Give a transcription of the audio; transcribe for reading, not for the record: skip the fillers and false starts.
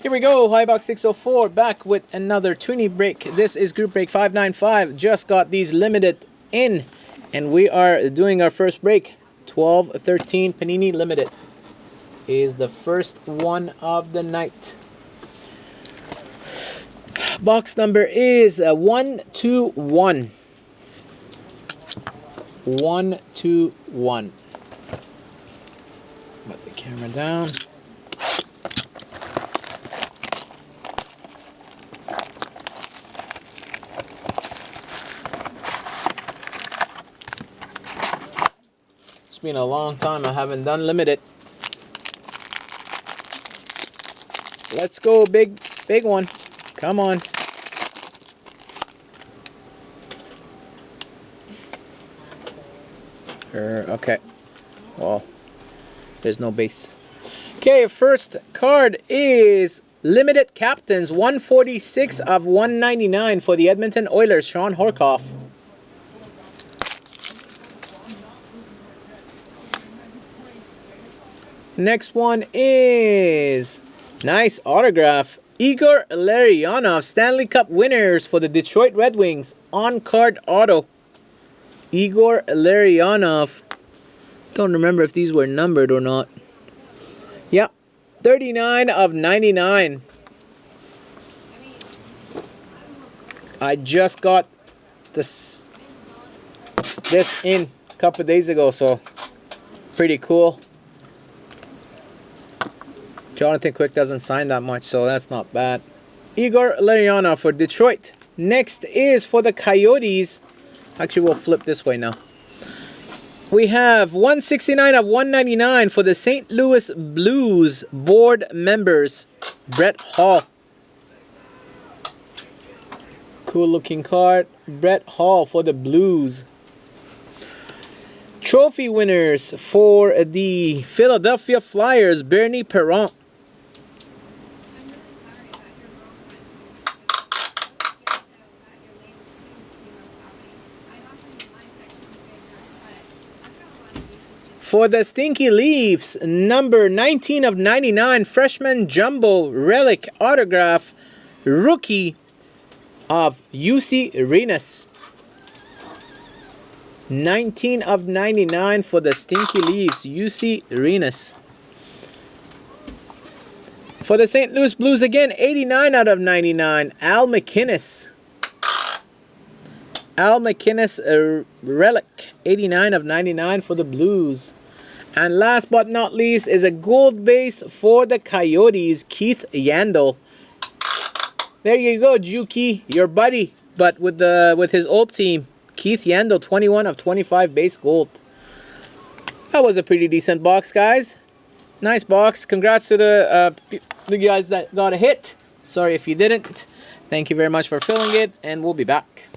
Here we go, HOBBYBOX604 back with another toonie break. This is group break 595. Just got these limited in, and we are doing our first break. 12-13 Panini limited is the first one of the night. Box number is 121. 121. Put the camera down. It's been a long time. I haven't done limited. Let's go, big one. Come on. Okay. Well, there's no base. Okay, first card is limited captains 146 of 199 for the Edmonton Oilers, Sean Horkoff. Next one is nice autograph. Igor Larionov, Stanley Cup winners for the Detroit Red Wings. On-card auto. Igor Larionov. Don't remember if these were numbered or not. Yep. 39 of 99. I just got this in a couple days ago, so pretty cool. Jonathan Quick doesn't sign that much, so that's not bad. Igor Larionov for Detroit. Next is for the Coyotes. Actually, we'll flip this way now. We have 169 of 199 for the St. Louis Blues board members. Brett Hall. Cool looking card. Brett Hall for the Blues. Trophy winners for the Philadelphia Flyers. Bernie Perron. For the Stinky Leafs, number 19 of 99, freshman jumbo relic autograph, rookie of UC Arenas. 19 of 99 for the Stinky Leafs, UC Arenas. For the St. Louis Blues again, 89 out of 99, Al MacInnis. Al MacInnis, a relic, 89 of 99 for the Blues. And last but not least is a gold base for the Coyotes, Keith Yandel. There you go, Juki, your buddy, but with his old team. Keith Yandel, 21 of 25 base gold. That was a pretty decent box, guys. Nice box. Congrats to the guys that got a hit. Sorry if you didn't. Thank you very much for filling it, and we'll be back.